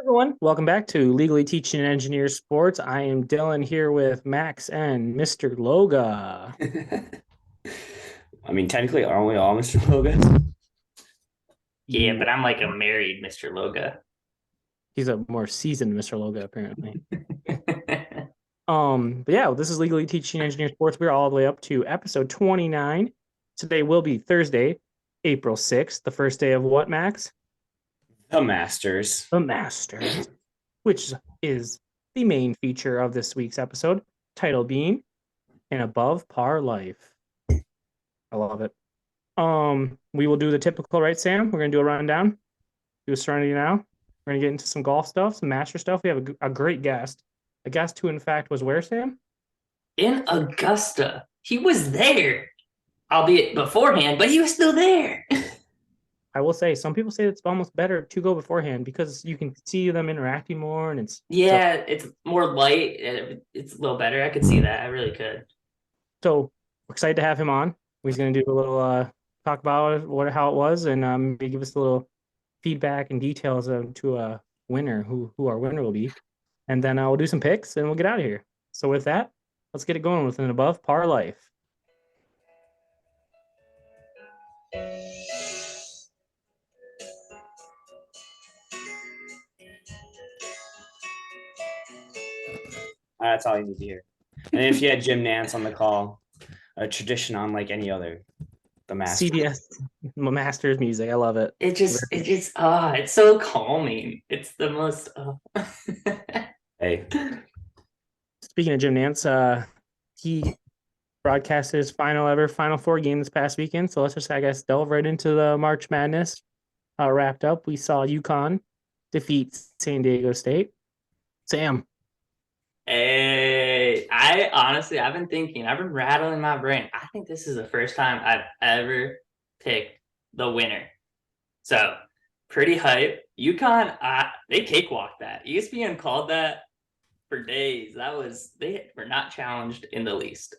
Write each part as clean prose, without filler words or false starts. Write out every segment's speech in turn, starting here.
Everyone, welcome back to Legally Teaching Engineer Sports. I am Dylan here with Max and Mr. Loga. I mean, technically, aren't we all Mr. Logan? Yeah, You, but I'm like a married Mr. Loga. he's a more seasoned Mr. Loga, apparently. But yeah, this is Legally Teaching Engineer Sports. We're all the way up to episode 29. Today will be Thursday, April 6th, the first day of what, Max? The Masters. The Masters, which is the main feature of this week's episode, title being An Above Par Life. I love it. We will do the typical, right, Sam? We're gonna do a rundown, do a Serenity Now. We're gonna get into some golf stuff, some master stuff. We have a great guest. A guest who, in fact, was where, Sam? In Augusta. He was there, albeit beforehand, but he was still there. I will say, some people say it's almost better to go beforehand because you can see them interacting more, and it's Yeah, it's more light. It's a little better. I could see that. I really could. so we're excited to have him on. He's gonna do a little talk about how it was, and maybe give us a little feedback and details to a winner, who our winner will be, and then we'll do some picks and we'll get out of here. So with that, let's get it going with an above par life. That's all you need to hear. And if you had Jim Nance on the call, a tradition unlike any other, the Masters. CBS Masters music, I love it. It's so calming. It's the most. Hey, Speaking of Jim Nance, he broadcasted his Final Four game this past weekend. So let's just, I guess, delve right into the March Madness. Wrapped up, we saw UConn defeat San Diego State. Sam. Hey, I've been thinking, I've been rattling my brain. I think this is the first time I've ever picked the winner. So pretty hype. UConn, they cakewalked that. ESPN called that for days. They were not challenged in the least.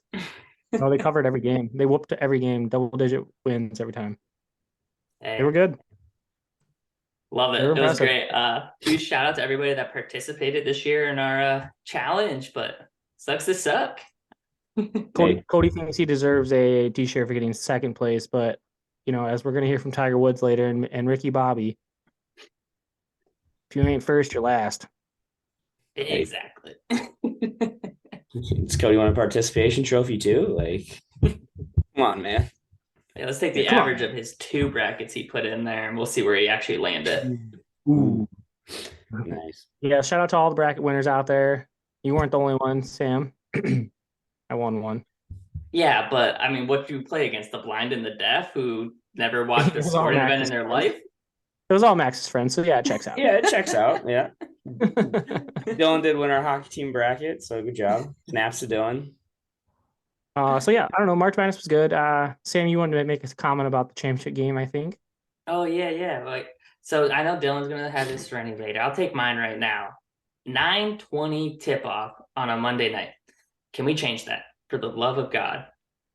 No, they covered every game. They whooped every game, double-digit wins every time. Hey, They were good. love it. They were It was impressive. great. Huge shout out to everybody that participated this year in our challenge, but sucks to suck. Cody thinks he deserves a t-shirt for getting second place, but as we're gonna hear from Tiger Woods later and Ricky Bobby, if you ain't first, you're last. Exactly. does Cody want a participation trophy too? Like, come on, man. Yeah, let's take the Come on. average of his 2 brackets he put in there, and we'll see where he actually landed. Ooh. Nice. Yeah, shout out to all the bracket winners out there. You weren't the only one, Sam. I won one. Yeah, but I mean, what do you play against the blind and the deaf who never watched a It was all sporting event in Max's their friends. life? It was all Max's friends, so yeah, it checks out. Yeah, it checks out. Yeah. Dylan did win our hockey team bracket, so good job. Snaps to Dylan. So yeah, I don't know. March Madness was good. Sam, you wanted to make a comment about the championship game, I think. Oh yeah. Like, so I know Dylan's gonna have his running later. I'll take mine right now. 9:20 tip off on a Monday night. Can we change that for the love of God,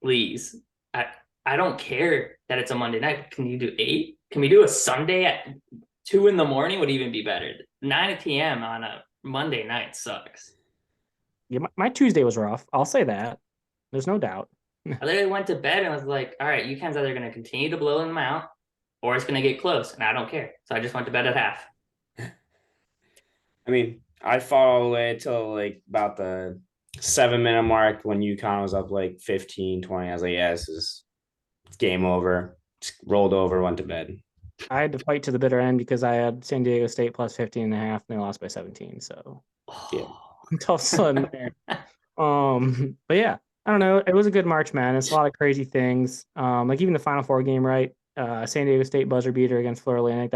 please? I don't care that it's a Monday night. Can you do 8? Can we do a Sunday at 2 in the morning? Would even be better. 9 p.m. on a Monday night sucks. Yeah, my Tuesday was rough. I'll say that. There's no doubt. I literally went to bed and was like, all right, UConn's either going to continue to blow them out or it's going to get close, and I don't care. So I just went to bed at half. I mean, I fought all the way till like about the 7-minute mark when UConn was up like 15-20. I was like, yeah, it's game over. Just rolled over, went to bed. I had to fight to the bitter end because I had San Diego State plus 15 and a half, and they lost by 17. So Yeah. tough sudden there. But yeah, I don't know. It was a good March Madness. A lot of crazy things. Like even the Final Four game, right? San Diego State buzzer beater against Florida Atlantic.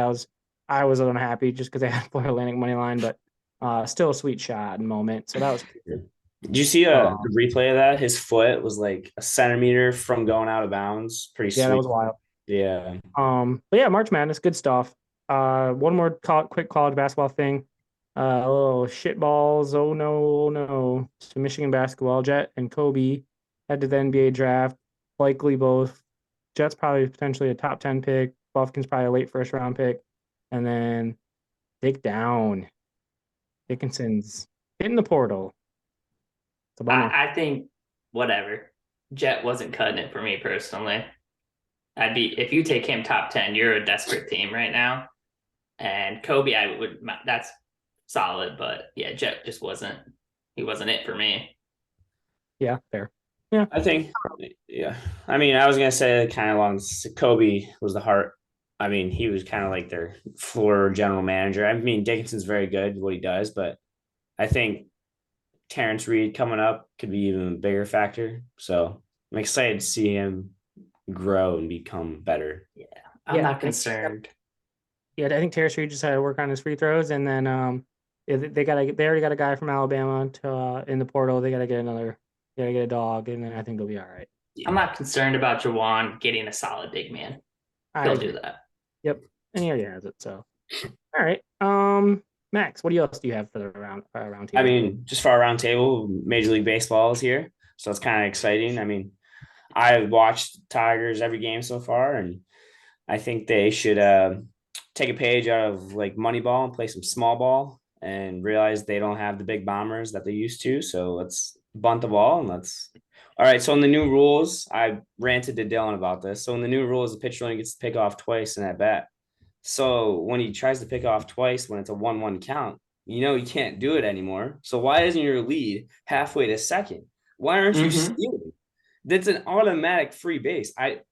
I was unhappy just because they had Florida Atlantic money line, but still a sweet shot and moment. So that was cool. Did you see a replay of that? His foot was like a centimeter from going out of bounds. Pretty sweet. Yeah, that was wild. Yeah. But yeah, March Madness, good stuff. One more quick college basketball thing. A little shit balls. Oh no. To Michigan basketball. Jet and Kobe head to the NBA draft. Likely both. Jet's probably potentially a top 10 pick. Buffkin's probably a late first round pick. And then Dick Down Dickinson's hitting the portal. It's a bummer. I think whatever. Jet wasn't cutting it for me personally. If you take him top 10, you're a desperate team right now. And Kobe, that's solid, but yeah, Jet just wasn't. He wasn't it for me. Yeah, fair. Yeah, I think, yeah. I mean, I was gonna say kind of along. Kobe was the heart. I mean, he was kind of like their floor general manager. I mean, Dickinson's very good at what he does, but I think Terrence Reed coming up could be even a bigger factor. So I'm excited to see him grow and become better. Yeah, I'm not concerned. Yeah, I think Terrence Reed just had to work on his free throws, and then they already got a guy from Alabama to in the portal. They gotta get a dog, and then I think they'll be all right. I'm not concerned about Jawan getting a solid big man. He'll do that. Yep, and he already has it. So, all right. Max, what else do you have for the round table? I mean, just for our round table, Major League Baseball is here, so it's kind of exciting. I mean, I've watched Tigers every game so far, and I think they should take a page out of like Moneyball and play some small ball and realize they don't have the big bombers that they used to. So let's bunt the ball and let's. All right. So in the new rules, I ranted to Dylan about this. So in the new rules, the pitcher only gets to pick off twice in that bat. So when he tries to pick off twice when it's a 1-1 count, you can't do it anymore. So why isn't your lead halfway to second? Why aren't you stealing? That's an automatic free base. It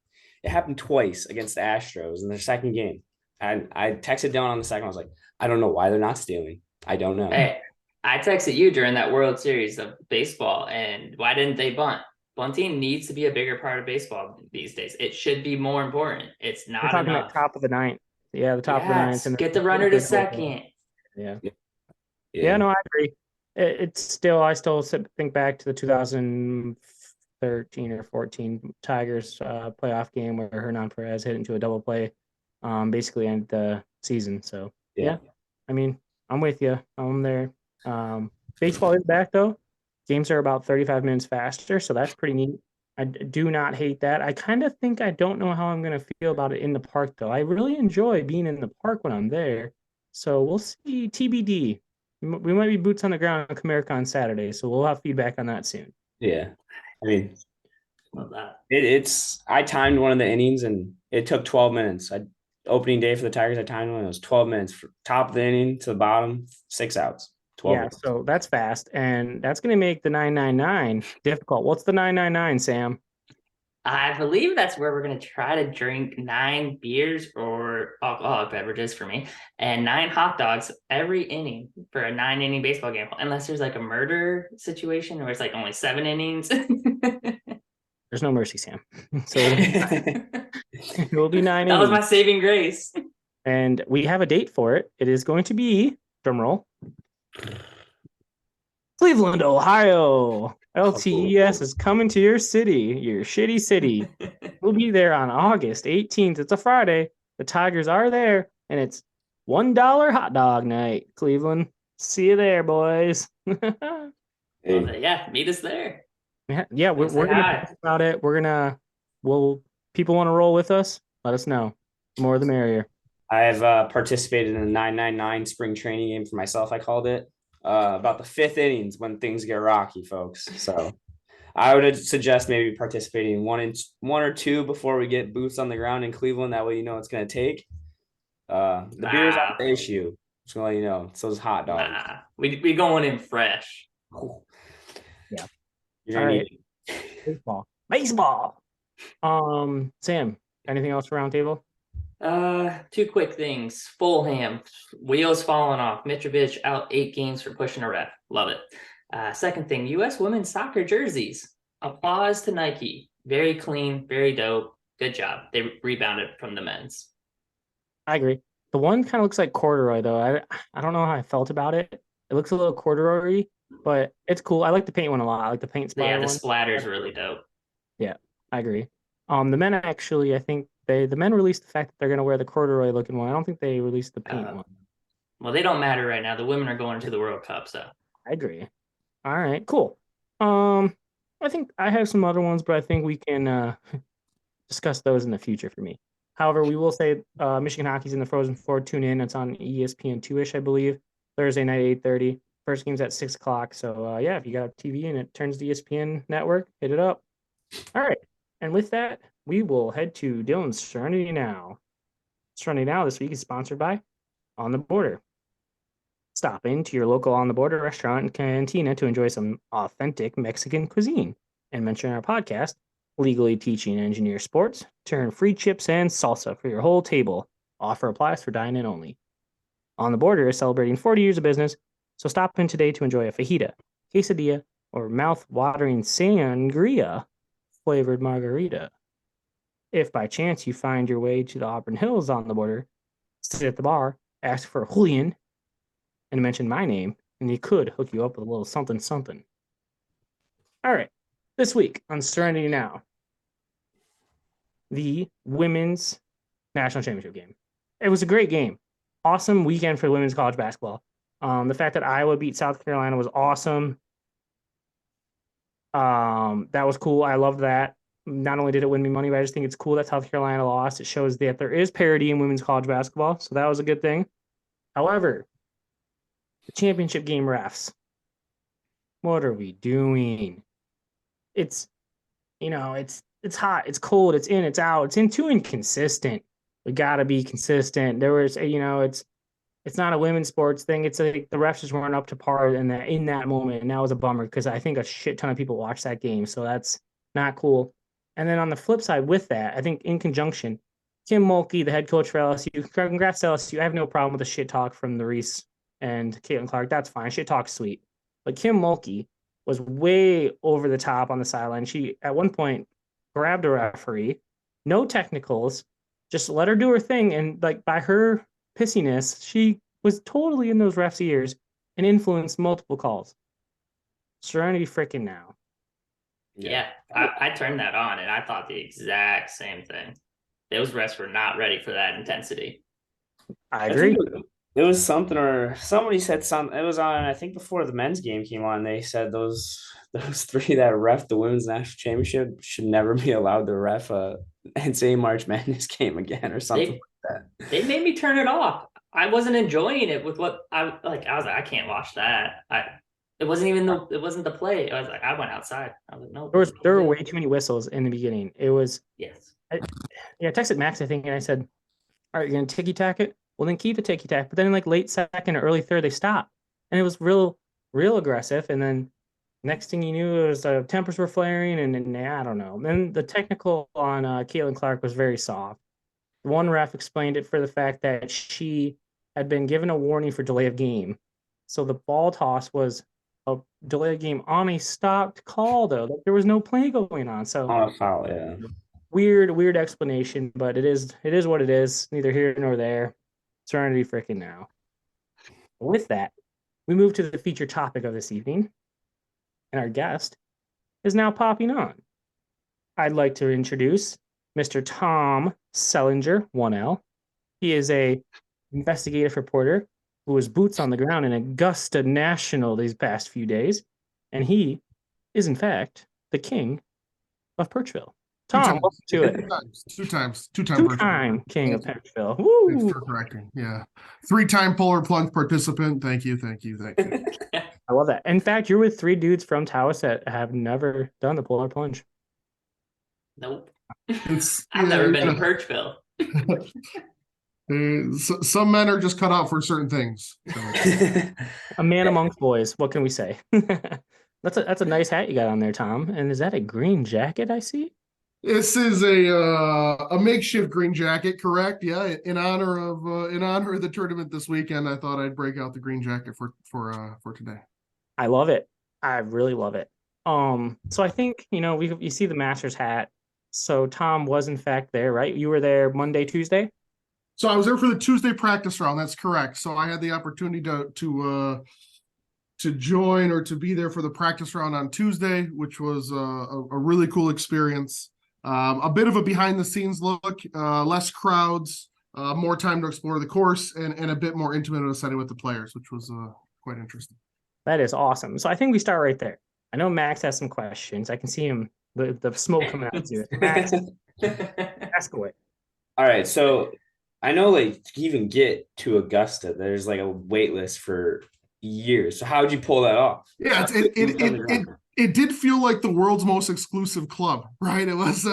happened twice against the Astros in their second game. And I texted down on the second. I was like, I don't know why they're not stealing. I don't know. Hey, I texted you during that World Series of baseball, and why didn't they bunt? Bunting needs to be a bigger part of baseball these days. It should be more important. It's not talking enough. about top of the ninth. Yeah, the top of the ninth. And get the runner to second. Yeah, no, I agree. I still think back to the 2013 or 14 Tigers playoff game where Hernan Perez hit into a double play, basically ended the season. So yeah, I mean, I'm with you. I'm there. Baseball is back though. Games are about 35 minutes faster, so that's pretty neat. I do not hate that. I kind of think I don't know how I'm going to feel about it in the park, though. I really enjoy being in the park when I'm there. So we'll see. TBD. We might be boots on the ground on Comerica on Saturday, so we'll have feedback on that soon. Yeah. I mean, love that. I timed one of the innings, and it took 12 minutes. Opening day for the Tigers, I timed one. It was 12 minutes from top of the inning to the bottom, 6 outs. 12 yeah, so that's fast, and that's going to make the 999 difficult. What's the 999, Sam? I believe that's where we're going to try to drink 9 beers or alcoholic beverages for me and 9 hot dogs every inning for a 9-inning baseball game, unless there's like a murder situation where it's like only 7 innings. There's no mercy, Sam. So it will be 9 innings. That was my saving grace. And we have a date for it. It is going to be, drumroll, Cleveland, Ohio. LTES is coming to your city, your shitty city. We'll be there on August 18th. It's a Friday. The Tigers are there, and it's $1 hot dog night, Cleveland. See you there, boys. Yeah, meet us there. Yeah, we're gonna talk about it. People want to roll with us? Let us know. The more the merrier. I have participated in a 999 spring training game for myself. I called it about the 5th innings when things get rocky, folks. So I would suggest maybe participating in one or two before we get boots on the ground in Cleveland. That way, it's going to take. The beer's not the issue. Just going to let you know. It's those hot dogs. We going in fresh. Yeah. All right. Baseball. Sam, anything else for Roundtable? 2 quick things. Fulham, wheels falling off. Mitrovic out 8 games for pushing a ref. Love it. Second thing, U.S. women's soccer jerseys. Applause to Nike. Very clean, very dope. Good job. They rebounded from the men's. I agree. The one kind of looks like corduroy, though. I don't know how I felt about it. It looks a little corduroy, but it's cool. I like the paint one a lot. I like the paint splatter. Yeah, the splatter's really dope. Yeah, I agree. The men actually, I think the men released the fact that they're going to wear the corduroy looking one. I don't think they released the paint one. Well, they don't matter right now. The women are going to the World Cup, so. I agree. All right, cool. I think I have some other ones, but I think we can discuss those in the future for me. However, we will say Michigan hockey's in the Frozen Four. Tune in. It's on ESPN 2-ish, I believe. Thursday night, 8:30. First game's at 6 o'clock. So yeah, if you got a TV and it turns the ESPN network, hit it up. All right. And with that, we will head to Dylan's Serenity Now. Serenity Now this week is sponsored by On the Border. Stop into your local On the Border restaurant and cantina to enjoy some authentic Mexican cuisine and mention our podcast, Legally Teaching Engineer Sports, to earn free chips and salsa for your whole table. Offer applies for dine-in only. On the Border is celebrating 40 years of business, so stop in today to enjoy a fajita, quesadilla, or mouth-watering sangria flavored margarita. If by chance you find your way to the Auburn Hills On the Border, sit at the bar, ask for Julian, and mention my name, and he could hook you up with a little something something. All right, this week on Serenity Now, the women's national championship game. It was a great game. Awesome weekend for women's college basketball. The fact that Iowa beat South Carolina was awesome. That was cool. I love that. Not only did it win me money, but I just think it's cool that South Carolina lost. It shows that there is parity in women's college basketball, so that was a good thing. However, the championship game refs, what are we doing? It's hot, it's cold, it's in, it's out, it's too inconsistent. We gotta be consistent. There was, it's not a women's sports thing. It's like the refs just weren't up to par in that moment, and that was a bummer because I think a shit ton of people watched that game, so that's not cool. And then on the flip side with that, I think in conjunction, Kim Mulkey, the head coach for LSU, congrats to LSU. I have no problem with the shit talk from the Reese and Caitlin Clark. That's fine. Shit talk's sweet. But Kim Mulkey was way over the top on the sideline. She, at one point, grabbed a referee, no technicals, just let her do her thing. And like by her pissiness, she was totally in those refs' ears and influenced multiple calls. Serenity freaking now. Yeah, I turned that on and I thought the exact same thing. Those refs were not ready for that intensity. I agree. It was something, or somebody said something. It was on, I think, before the men's game came on. They said those three that ref the women's national championship should never be allowed to ref a NCAA March Madness game again, or something like that. They made me turn it off. I wasn't enjoying it with what I was like. I can't watch that. It wasn't even it wasn't the play. I was like, I went outside. I was like, no. There were way too many whistles in the beginning. It was yes. I texted Max, I think, and I said, all right, you're gonna ticky tack it. Well, then keep it ticky tack. But then in like late second or early third, they stopped, and it was real aggressive. And then next thing you knew, it was tempers were flaring, and I don't know. Then the technical on Caitlin Clark was very soft. One ref explained it for the fact that she had been given a warning for delay of game, so the ball toss was a delay of game on a stopped call, though. Like, there was no play going on. So On a foul, yeah. Weird explanation, but it is what it is. Neither here nor there. Serenity freaking now. With that, we move to the featured topic of this evening, and our guest is now popping on. I'd like to introduce Mr. Tom Selinger, 1L. He is a investigative reporter who was boots on the ground in Augusta National these past few days, and he is, in fact, the king of Perchville. Tom, welcome to it. Two-time king of Perchville. Thanks for correcting. Yeah. 3-time polar plunge participant. Thank you. I love that. In fact, you're with 3 dudes from Taos that have never done the polar plunge. Nope. I've never been to Perchville. Some men are just cut out for certain things. So. A man amongst boys. What can we say? That's a nice hat you got on there, Tom. And is that a green jacket I see? This is a makeshift green jacket, correct? Yeah, in honor of the tournament this weekend, I thought I'd break out the green jacket for today. I love it. I really love it. So I think you see the Masters hat. So Tom was in fact there, right? You were there Monday, Tuesday. So I was there for the Tuesday practice round. That's correct. So I had the opportunity to join or to be there for the practice round on Tuesday, which was a really cool experience. A bit of a behind the scenes look, less crowds, more time to explore the course, and a bit more intimate of a setting with the players, which was quite interesting. That is awesome. So I think we start right there. I know Max has some questions. I can see him, the smoke coming out to it. Max, ask away. All right. So I know, like, to even get to Augusta, there's like a wait list for years. So how would you pull that off? Yeah, it did feel like the world's most exclusive club, right? It was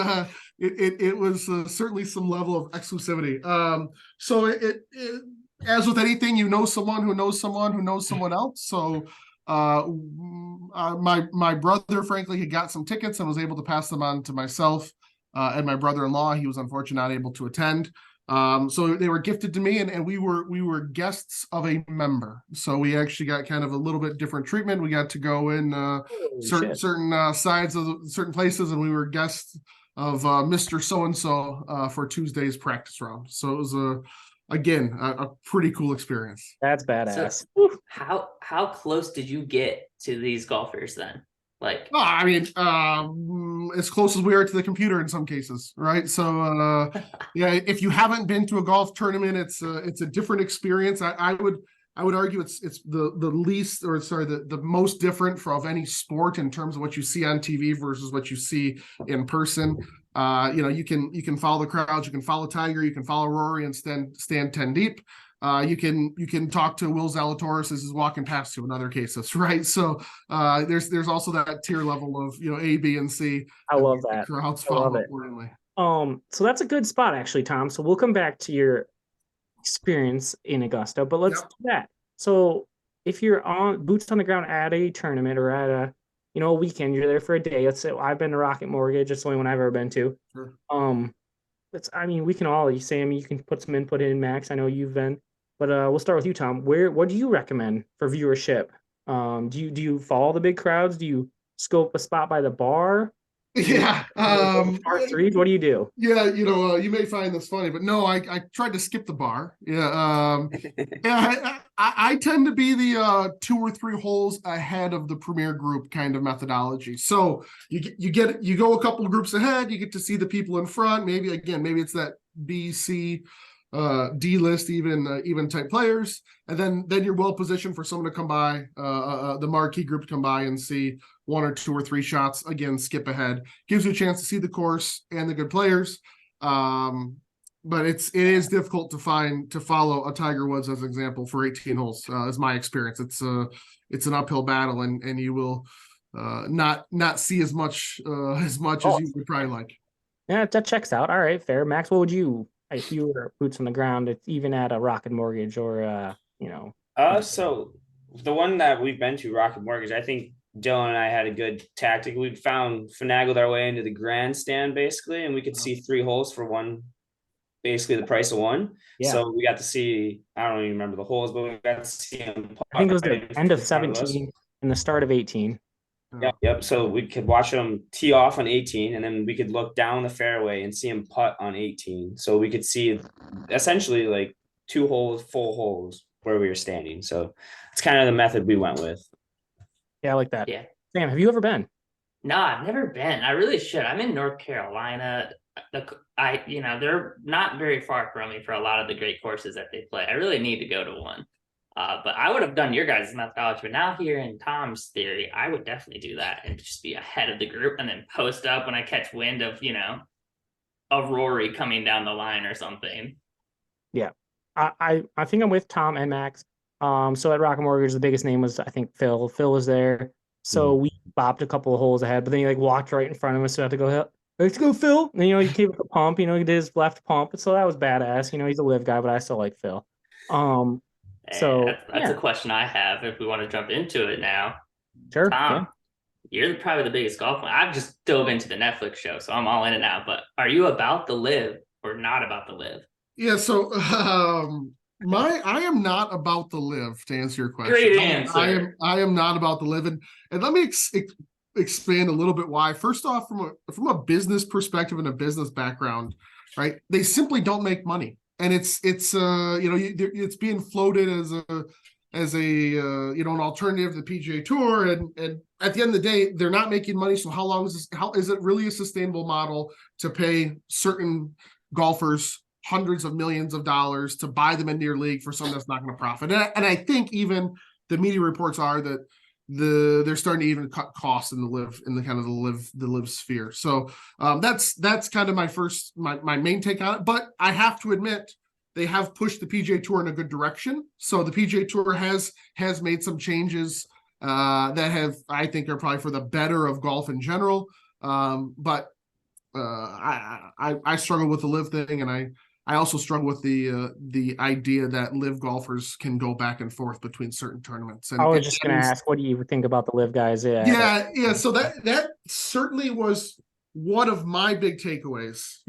it was certainly some level of exclusivity. So as with anything, you know someone who knows someone who knows someone else. So my brother, frankly, he got some tickets and was able to pass them on to myself and my brother-in-law. He was unfortunately not able to attend. So they were gifted to me, and we were guests of a member. So we actually got kind of a little bit different treatment. We got to go in certain sides of certain places, and we were guests of Mr. So-and-so for Tuesday's practice round. So it was again a pretty cool experience. That's badass. So how close did you get to these golfers then? Like, well, I mean, as close as we are to the computer in some cases, right? So, yeah, if you haven't been to a golf tournament, it's a different experience. I would argue it's the least, or sorry, the most different of any sport in terms of what you see on TV versus what you see in person. You can follow the crowds, you can follow Tiger, you can follow Rory and stand 10 deep. You can talk to Will Zalatoris as he's walking past you in other cases, right? So there's also that tier level of A, B, and C. I love that. Crowds follow accordingly. So that's a good spot actually, Tom. So we'll come back to your experience in Augusta, but let's do that. So if you're on boots on the ground at a tournament or at a weekend, you're there for a day. Let's say I've been to Rocket Mortgage. It's the only one I've ever been to. Sure. We can all, Sam, you can put some input in, Max. I know you've been. But we'll start with you, Tom. What do you recommend for viewership? Do you follow the big crowds? Do you scope a spot by the bar? Yeah. Par threes? What do you do? Yeah, you may find this funny, but no, I tried to skip the bar. Yeah. Yeah, I tend to be the 2 or 3 holes ahead of the premier group kind of methodology. So you go a couple of groups ahead, you get to see the people in front. Maybe it's that B, C, D list, even type players, and then you're well positioned for someone to come by, the marquee group to come by and see 1 or 2 or 3 shots. Again, skip ahead, gives you a chance to see the course and the good players. But it is difficult to follow a Tiger Woods as an example for 18 holes. Is my experience. It's an uphill battle, and you will not see as much as you would probably like. Yeah, that checks out. All right, fair. Max, what would you? If you were boots on the ground, it's even at a Rocket Mortgage or So the one that we've been to, Rocket Mortgage, I think Dylan and I had a good tactic. We'd finagled our way into the grandstand basically, and we could see 3 holes for one, basically the price of one. Yeah. So we got to see, I don't even remember the holes, but we got to see him. I think it was the end of 17 and the start of 18. Yep. So we could watch him tee off on 18, and then we could look down the fairway and see him putt on 18. So we could see essentially like 2 holes, full holes where we were standing. So it's kind of the method we went with. Yeah, I like that. Yeah. Sam, have you ever been? No, I've never been. I really should. I'm in North Carolina. They're not very far from me for a lot of the great courses that they play. I really need to go to one. But I would have done your guys' methodology, but now here in Tom's theory, I would definitely do that and just be ahead of the group and then post up when I catch wind of, a Rory coming down the line or something. Yeah. I think I'm with Tom and Max. So at Rocket Mortgage, the biggest name was, I think, Phil. Phil was there. So we bopped a couple of holes ahead, but then he walked right in front of us. So I had to go, let's go, Phil. And, he gave it a pump, he did his left pump. So that was badass. He's a live guy, but I still like Phil. So that's a question I have if we want to jump into it now. Sure. Tom, you're probably the biggest golf fan. I've just dove into the Netflix show, so I'm all in and out. But are you about the live or not about the live? Yeah, so I am not about the live, to answer your question. Great answer. I am not about the live, and let me expand a little bit why. First off, from a business perspective and a business background, right? They simply don't make money. And it's being floated as an alternative to the PGA Tour, and at the end of the day, they're not making money. So how is it really a sustainable model to pay certain golfers hundreds of millions of dollars to buy them into your league for something that's not going to profit? And I think even the media reports are that they're starting to even cut costs in the live sphere. So that's kind of my main take on it. But I have to admit, they have pushed the PGA Tour in a good direction. So the PGA Tour has made some changes that have, I think, are probably for the better of golf in general. But I struggle with the live thing, and I also struggle with the idea that live golfers can go back and forth between certain tournaments. And I was just going to ask, what do you think about the live guys? Yeah. So that certainly was one of my big takeaways,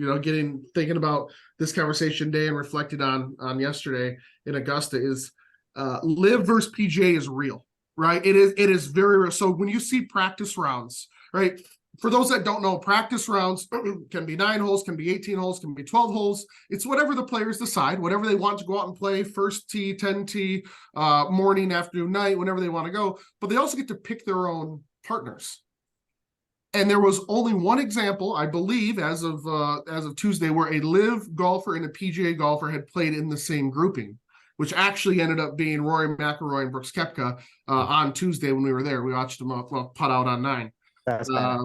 thinking about this conversation today and reflected on yesterday in Augusta is live versus PGA is real, right? It is very real. So when you see practice rounds, right? For those that don't know, practice rounds can be 9 holes, can be 18 holes, can be 12 holes. It's whatever the players decide, whatever they want to go out and play, first tee, 10 tee, morning, afternoon, night, whenever they want to go. But they also get to pick their own partners. And there was only one example, I believe, as of Tuesday, where a live golfer and a PGA golfer had played in the same grouping, which actually ended up being Rory McIlroy and Brooks Koepka on Tuesday when we were there. We watched them putt out on 9. That's bad.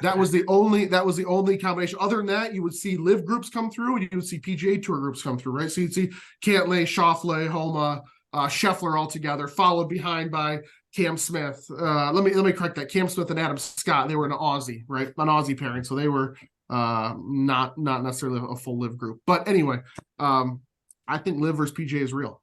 That was the only combination. Other than that, you would see live groups come through, and you would see PGA Tour groups come through, right? So you'd see Cantlay, Schauffele, Homa, Scheffler all together, followed behind by Cam Smith. Let me correct that. Cam Smith and Adam Scott, they were an Aussie, right? An Aussie pairing, so they were not necessarily a full live group. But anyway, I think live versus PGA is real.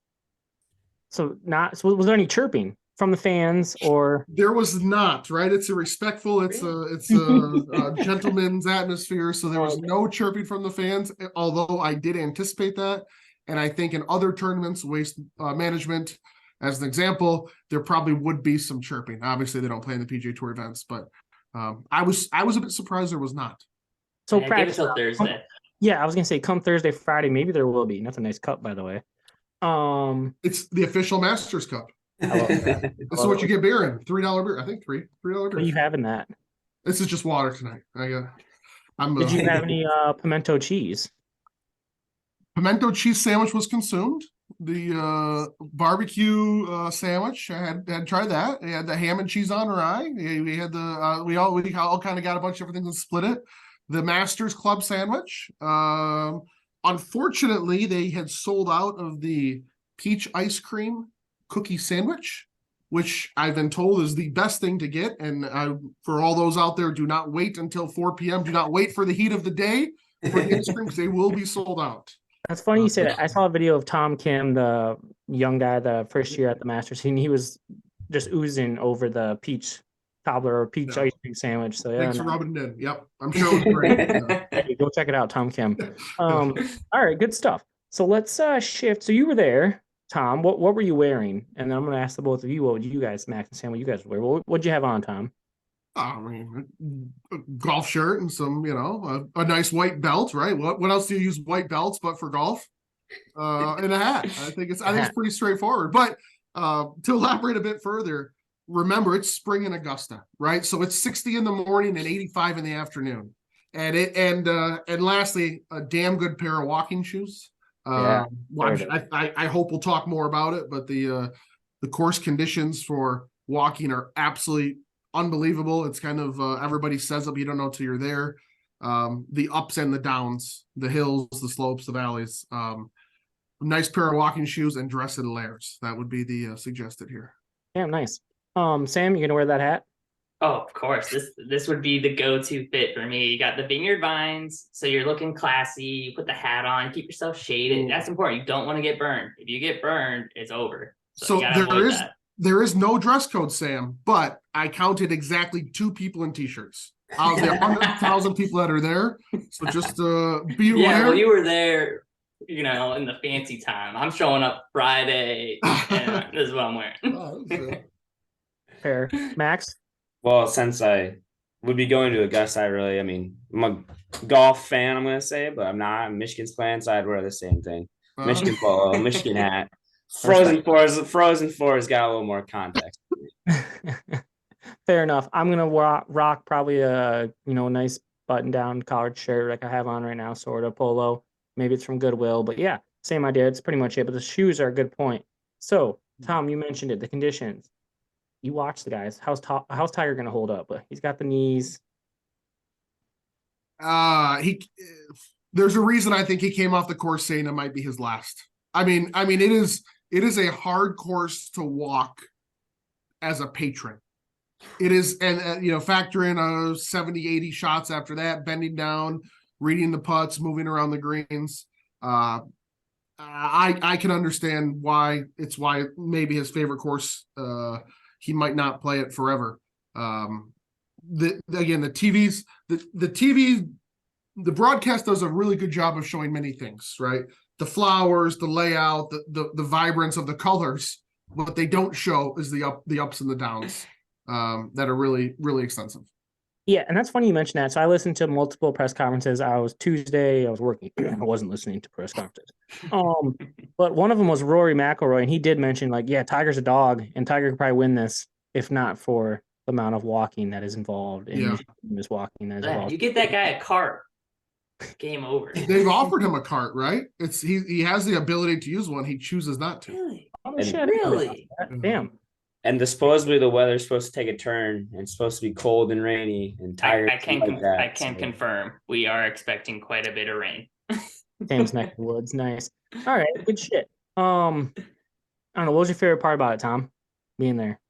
So was there any chirping from the fans, or there was not, right? It's a respectful, it's a gentleman's atmosphere, so there was no chirping from the fans, although I did anticipate that. And I think in other tournaments, waste management as an example, there probably would be some chirping. Obviously they don't play in the PGA Tour events, but I was a bit surprised there was not. So give it till Thursday. Yeah, I was gonna say come Thursday, Friday, maybe there will be. That's a nice cup, by the way. It's the official Masters Cup. I love that. This is what you get beer in. $3 beer. I think $3 beer. What are you having that? This is just water tonight. Did you have any pimento cheese? Pimento cheese sandwich was consumed. The barbecue sandwich, I had tried that. They had the ham and cheese on rye. We had we all kind of got a bunch of different things and split it. The Masters Club sandwich. Unfortunately, they had sold out of the peach ice cream cookie sandwich, which I've been told is the best thing to get. And for all those out there, do not wait until 4 p.m. Do not wait for the heat of the day for the ice cream, because they will be sold out. That's funny you say that. I saw a video of Tom Kim, the young guy, the first year at the Masters, and he was just oozing over the peach cobbler or peach ice cream sandwich. So thanks for rubbing it in. Yep, I'm sure it was great. Hey, go check it out, Tom Kim. All right, good stuff. So let's shift. So you were there, Tom. What were you wearing? And then I'm going to ask the both of you, what would you guys, Max and Sam, what you guys wear? What'd you have on, Tom? I mean, a golf shirt and some, a nice white belt, right? What else do you use white belts but for golf? And a hat. I think it's pretty straightforward. But to elaborate a bit further, remember it's spring in Augusta, right? So it's 60 in the morning and 85 in the afternoon. And lastly, a damn good pair of walking shoes. I hope we'll talk more about it, but the course conditions for walking are absolutely unbelievable. It's kind of everybody says it, but you don't know till you're there. The ups and the downs, the hills, the slopes, the valleys. Nice pair of walking shoes and dress in layers. That would be the suggested here. Yeah, nice. Sam, you gonna wear that hat? Oh, of course. This would be the go-to fit for me. You got the vineyard vines, so you're looking classy. You put the hat on, keep yourself shaded. That's important. You don't want to get burned. If you get burned, it's over. So there is no dress code, Sam, but I counted exactly 2 people in t-shirts out of the 100,000 people that are there. So just be aware. Yeah, well, you were there, in the fancy time. I'm showing up Friday, and this is what I'm wearing. Fair. Max? Well, since I would be going to Augusta, I'm a golf fan, I'm going to say, but I'm not. I'm Michigan's fan, so I'd wear the same thing. Michigan polo, Michigan hat. Frozen Four has got a little more context. Fair enough. I'm gonna rock probably a nice button-down collared shirt like I have on right now, sort of polo. Maybe it's from Goodwill, but yeah, same idea. It's pretty much it. But the shoes are a good point. So Tom, you mentioned it. The conditions. You watch the guys. How's Tiger gonna hold up? He's got the knees. there's a reason I think he came off the course saying it might be his last. I mean, it is a hard course to walk as a patron. It is, and factor in 70, 80 shots after that, bending down, reading the putts, moving around the greens. I can understand why maybe his favorite course. He might not play it forever. The TVs, the TV, the broadcast does a really good job of showing many things, right? The flowers, the layout, the vibrance of the colors. What they don't show is the ups and the downs that are really, really extensive. Yeah, and that's funny you mentioned that. So I listened to multiple press conferences. I was working. I wasn't listening to press conferences. But one of them was Rory McIlroy, and he did mention Tiger's a dog, and Tiger could probably win this if not for the amount of walking that is involved. And this walking that is involved. You get that guy a cart, game over. They've offered him a cart, right? He has the ability to use one. He chooses not to. Really? Oh, shit, really? Damn. And supposedly the weather's supposed to take a turn and it's supposed to be cold and rainy and tired. I can confirm we are expecting quite a bit of rain. Sam's neck of the woods. Nice. All right, good shit. I don't know. What was your favorite part about it, Tom? Being there.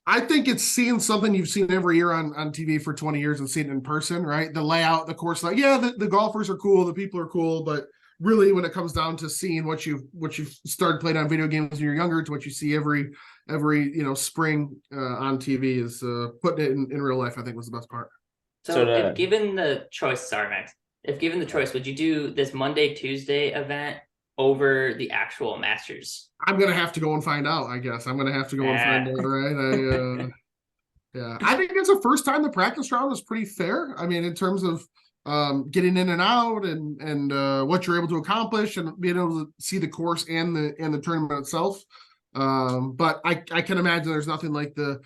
I think it's seeing something you've seen every year on TV for 20 years and seeing it in person, right? The layout, the course, the golfers are cool, the people are cool, but really when it comes down to seeing what you've started playing on video games when you're younger to what you see every spring on TV is putting it in real life, I think was the best part. So if given the choice, would you do this Monday, Tuesday event over the actual Masters? I'm going to have to go and find out, I guess. I'm going to have to go and find out, right? I think it's the first time the practice round is pretty fair. I mean, in terms of getting in and out and what you're able to accomplish and being able to see the course and the tournament itself. But I can imagine there's nothing like the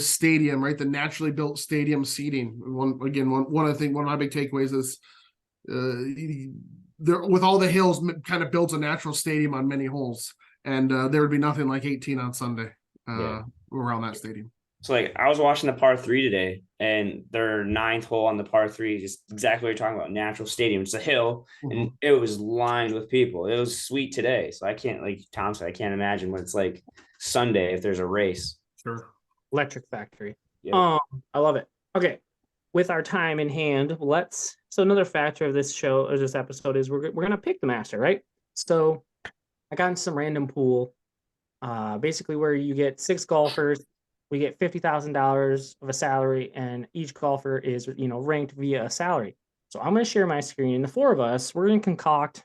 stadium, right? The naturally built stadium seating. One of my big takeaways is there, with all the hills, kind of builds a natural stadium on many holes, and there would be nothing like 18 on Sunday around that stadium. So I was watching the par 3 today, and their 9th hole on the par 3 is just exactly what you're talking about. Natural stadium. It's a hill, and it was lined with people. It was sweet today. So I can't, like Tom said, I can't imagine what it's like Sunday if there's a race. Sure. Electric Factory. Yeah. I love it. Okay. With our time in hand, so another factor of this show or this episode is we're gonna pick the master, right? So I got into some random pool, basically where you get 6 golfers. We get $50,000 of a salary, and each golfer is, ranked via a salary. So I'm going to share my screen, and the 4 of us, we're going to concoct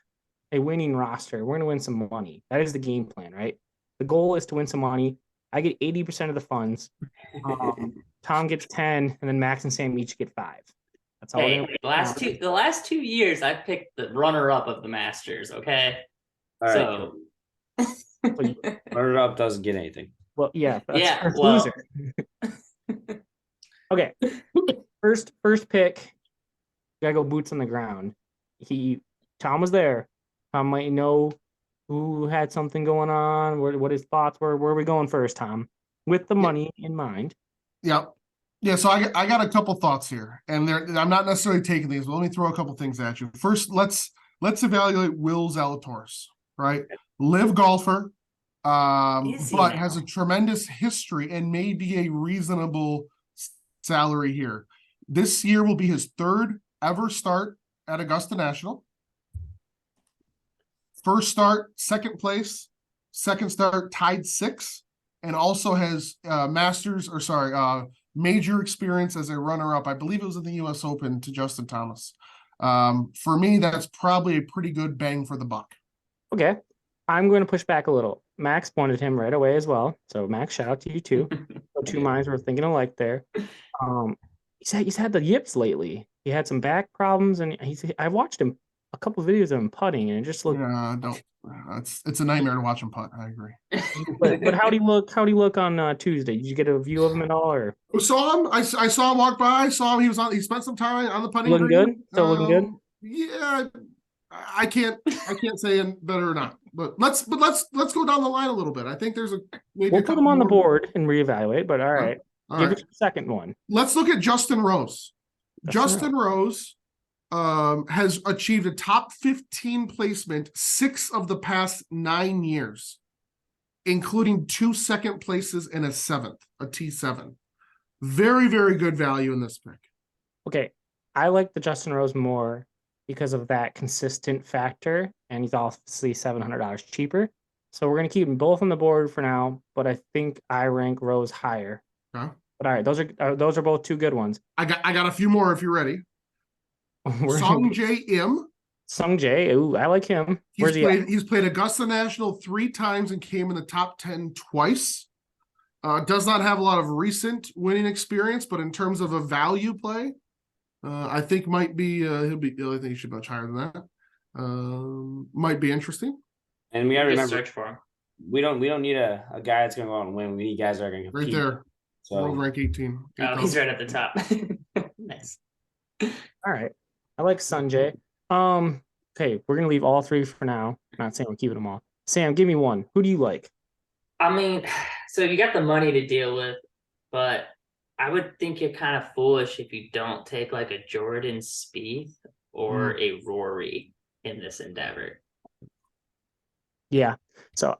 a winning roster. We're going to win some money. That is the game plan, right? The goal is to win some money. I get 80% of the funds. Tom gets 10, and then Max and Sam each get 5. That's all. Hey, the last 2 years, I picked the runner-up of the Masters. Okay, all right. Runner-up doesn't get anything. Well, yeah. Loser. Okay. First pick. Gotta go boots on the ground. Tom was there. Tom might know who had something going on, what his thoughts were. Where are we going first, Tom? With the money in mind. Yep. Yeah, so I got a couple thoughts here, and I'm not necessarily taking these, but let me throw a couple things at you. First, let's evaluate Will Zalatoris, right? Live golfer. But has a tremendous history and may be a reasonable salary here. This year will be his 3rd ever start at Augusta National. First start, 2nd place, 2nd start, tied 6, and also has major experience as a runner-up. I believe it was in the U.S. Open to Justin Thomas. For me, that's probably a pretty good bang for the buck. Okay. I'm going to push back a little. Max wanted him right away as well. So Max, shout out to you too. So 2 minds were thinking alike there. He's had the yips lately. He had some back problems, and I watched him a couple of videos of him putting, and it just looked. It's a nightmare to watch him putt. I agree. but how do you look? How do you look on Tuesday? Did you get a view of him at all, or? Saw him. I saw him walk by. I saw him. He spent some time on the putting green. Good. Still looking good. Yeah. I can't say better or not, but let's go down the line a little bit. I think there's we'll put them on the board and reevaluate. But all right, give it a second one. Let's look at Justin Rose. Justin Rose has achieved a top 15 placement 6 of the past 9 years, including 2 second places and a 7th, a T7. Very, very good value in this pick. Okay, I like the Justin Rose more because of that consistent factor, and he's obviously $700 cheaper. So we're gonna keep them both on the board for now, but I think I rank Rose higher. Okay. But all right, those are both two good ones. I got a few more if you're ready. We're Song J M. Sung Jae, ooh, I like him. Where's he at? He's played Augusta National 3 times and came in the top 10 twice. Does not have a lot of recent winning experience, but in terms of a value play, I think might be I think he should be much higher than that. Might be interesting. And we gotta Just remember, search for him. we don't need a guy that's gonna go out and win. We need guys that are gonna Right compete. there. World So rank 18. Oh, he's right at the top. Nice. All right. I like Sanjay. Okay, we're gonna leave all three for now. Not saying we're keeping them all. Sam, give me one. Who do you like? I mean, so you got the money to deal with, but I would think you're kind of foolish if you don't take like a Jordan Spieth or a Rory in this endeavor. Yeah. So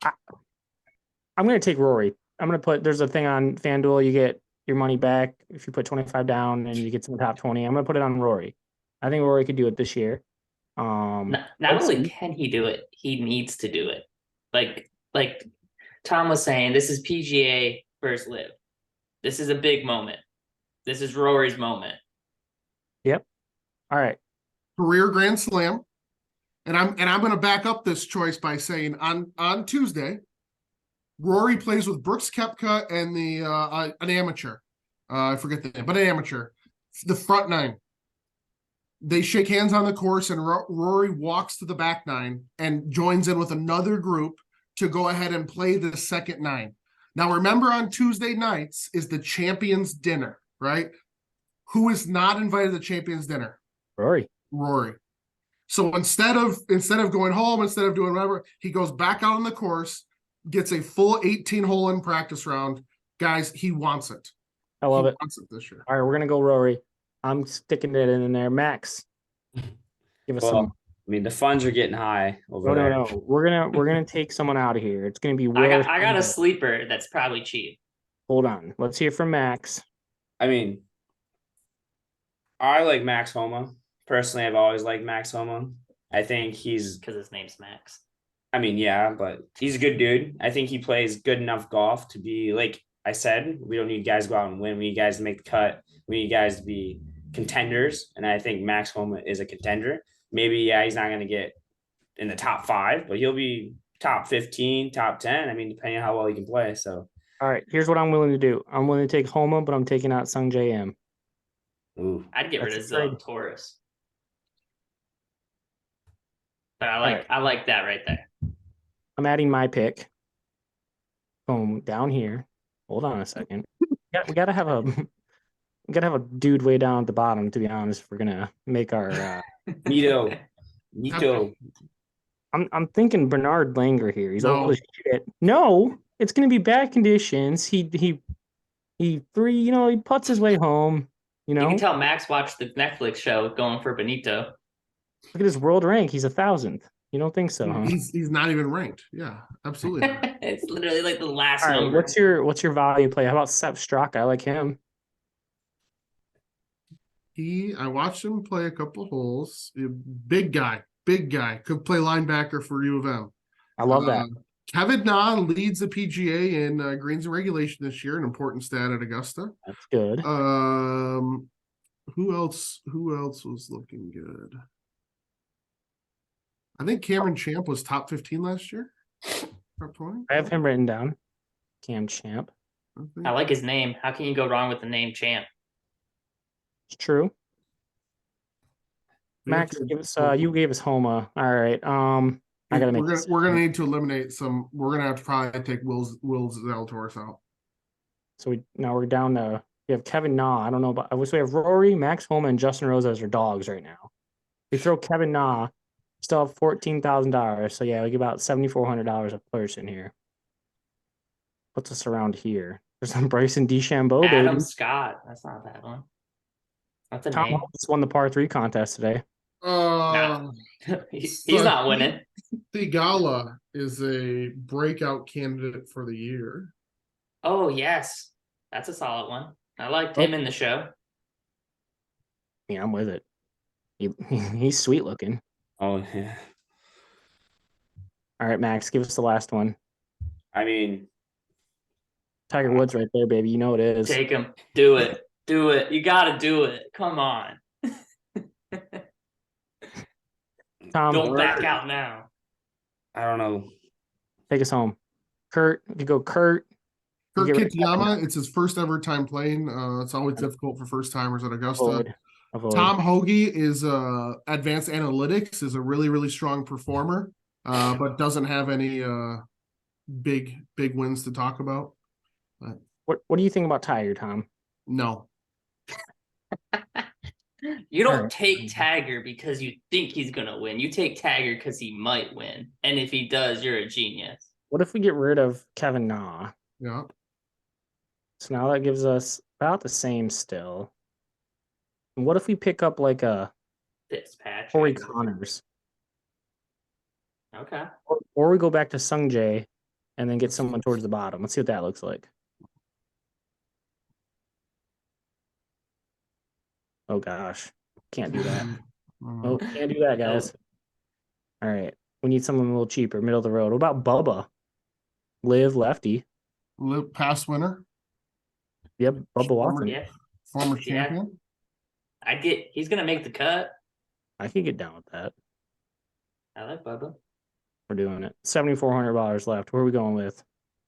I'm gonna take Rory. I'm gonna put. There's a thing on FanDuel. You get your money back if you put 25 down and you get to the top 20. I'm gonna put it on Rory. I think Rory could do it this year. Not only can he do it, he needs to do it. Like Tom was saying, this is PGA first live. This is a big moment. This is Rory's moment. Yep. All right. Career Grand Slam. And I'm going to back up this choice by saying on Tuesday, Rory plays with Brooks Koepka and an amateur. I forget the name, but an amateur. The front 9. They shake hands on the course, and Rory walks to the back 9 and joins in with another group to go ahead and play the second 9. Now, remember, on Tuesday nights is the Champions Dinner, right? Who is not invited to the Champions Dinner? Rory. So instead of going home, instead of doing whatever, he goes back out on the course, gets a full 18-hole in practice round. Guys, he wants it. I love it. Wants it this year. All right, we're gonna go Rory. I'm sticking it in there. Max, give us some. I mean, the funds are getting high over there. No. We're gonna take someone out of here. It's gonna be. I got a sleeper that's probably cheap. Hold on. Let's hear from Max. I mean, I like Max Homa. Personally, I've always liked Max Homa. I think he's because his name's Max. I mean, yeah, but he's a good dude. I think he plays good enough golf to be, like I said, we don't need guys to go out and win. We need guys to make the cut. We need guys to be contenders. And I think Max Homa is a contender. Maybe, yeah, he's not going to get in the top 5, but he'll be top 15, top 10. I mean, depending on how well he can play. So, all right, here's what I'm willing to do. I'm willing to take Homa, but I'm taking out Sung J M. Ooh. I'd get rid of Zalatoris. But I like that right there. I'm adding my pick. Boom, down here. Hold on a second. We gotta have a dude way down at the bottom, to be honest, if we're gonna make our Nito. I'm thinking Bernard Langer here. He's old as shit. No, it's gonna be bad conditions. He puts his way home. You can tell Max watched the Netflix show going for Benito. Look at his world rank. He's 1,000th. You don't think so, huh? He's not even ranked. Yeah, absolutely. It's literally like the last All right, number. What's your value play? How about Sepp Straka? I like him. I watched him play a couple of holes. Big guy. Could play linebacker for U of M. I love that. Kevin Na leads the PGA in greens and regulation this year, an important stat at Augusta. That's good. Who else was looking good? I think Cameron Champ was top 15 last year. Top 20. I have him written down. Cam Champ. I like his name. How can you go wrong with the name Champ? It's true. Max, you gave us Homa. All right. I gotta make. We're gonna need to eliminate some. We're gonna have to probably take Will Zalatoris out. So we're down to. We have Kevin Na. I don't know about. We have Rory, Max Homa, and Justin Rose as our dogs right now. We throw Kevin Na. Still have $14,000. So yeah, we get about $7,400 a person here. Puts us around here. There's some Bryson DeChambeau. Adam baby. Scott. That's not a bad one. That's a Tom name. just won the par 3 contest today. He's not winning. Thigala is a breakout candidate for the year. Oh, yes. That's a solid one. I liked him in the show. Yeah, I'm with it. He's sweet looking. Oh yeah. All right, Max, give us the last one. I mean, Tiger Woods right there, baby. You know it is. Take him. Do it. Do it. You got to do it. Come on. Tom, Don't back out now. I don't know. take us home. Kurt, if you go Kurt. you Kurt get rid of Kitayama, it's his first ever time playing. It's always difficult for first timers at Augusta. Avoid. Tom Hoagie is advanced analytics, is a really, really strong performer, but doesn't have any big wins to talk about. What do you think about Tiger, Tom? No. You don't Alright. take Tiger because you think he's going to win. You take Tiger because he might win. And if he does, you're a genius. What if we get rid of Kevin Na? Yeah. So now that gives us about the same still. And what if we pick up like a Fitzpatrick. Corey Connors? Okay. Or we go back to Sung Jae and then get someone towards the bottom. Let's see what that looks like. Oh gosh. Can't do that. Oh, can't do that, guys. All right. We need someone a little cheaper, middle of the road. What about Bubba? Live lefty. Past winner. Yep, Bubba Watson. Yeah. Former Yeah. champion. He's going to make the cut. I can get down with that. I like Bubba. We're doing it. $7,400 left. Where are we going with?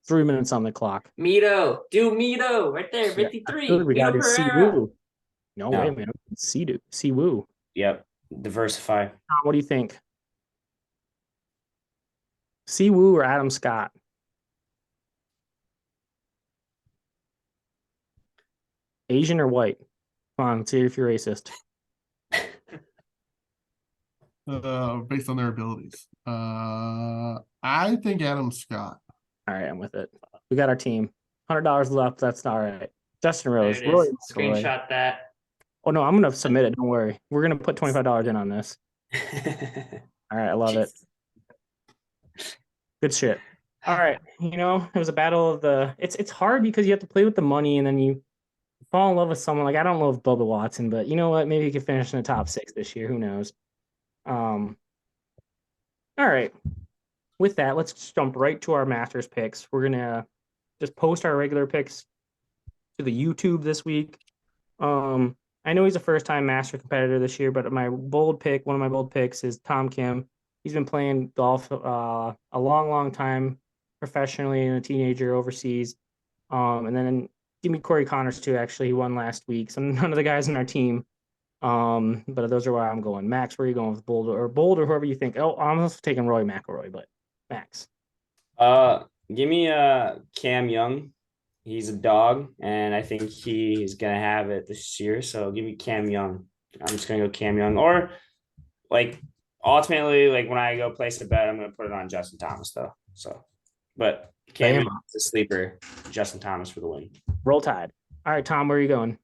3 minutes on the clock. Mito. Do Mito. Right there. 53. Good. We got Mito to see Pereira. Woo. No, wait a minute. See Woo. Yep. Diversify. Tom, what do you think? Si Woo or Adam Scott? Asian or white? Come on, let's see if you're racist. Based on their abilities. I think Adam Scott. All right, I'm with it. We got our team. $100 left. That's all right. Justin There Rose. it is. Screenshot that. Oh no, I'm gonna submit it. Don't worry. We're gonna put $25 in on this. All right, I love it. Good shit. All right, it was a battle of the. It's hard because you have to play with the money and then you fall in love with someone. Like I don't love Bubba Watson, but you know what? Maybe he could finish in the top 6 this year. Who knows? All right. With that, let's just jump right to our Masters picks. We're gonna just post our regular picks to the YouTube this week. I know he's a first-time Master competitor this year, but one of my bold picks is Tom Kim. He's been playing golf a long time professionally and a teenager overseas. And then give me Corey Connors too. Actually, he won last week. So none of the guys in our team. But those are where I'm going. Max, where are you going with Bold or whoever you think? Oh, I'm also taking Roy McIlroy, but Max. Give me Cam Young. He's a dog, and I think he's gonna have it this year. So give me Cam Young. I'm just gonna go Cam Young. Or ultimately, when I go place a bet, I'm gonna put it on Justin Thomas though. So, but Cam Young is a sleeper. Justin Thomas for the win. Roll Tide. All right, Tom, where are you going?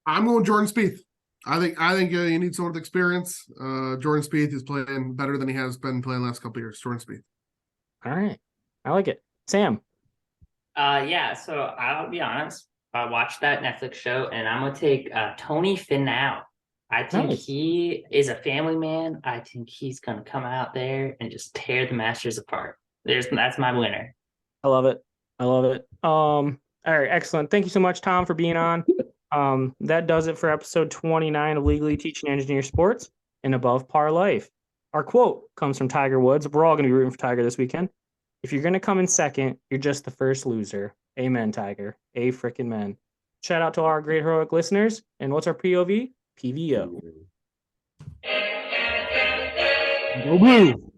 I'm going Jordan Spieth. I think you need someone with experience. Jordan Spieth is playing better than he has been playing the last couple of years. Jordan Spieth. All right, I like it. Sam. Yeah. So I'll be honest. I watched that Netflix show, and I'm gonna take Tony Finau. I think he is a family man. I think he's gonna come out there and just tear the Masters apart. That's my winner. I love it. All right, excellent. Thank you so much, Tom, for being on. That does it for episode 29 of Legally Teaching Engineer Sports and Above Par Life. Our quote comes from Tiger Woods. We're all going to be rooting for Tiger this weekend. If you're going to come in second, you're just the first loser. Amen, Tiger. A frickin' men. Shout out to our great heroic listeners. And what's our POV? PVO. Go blue.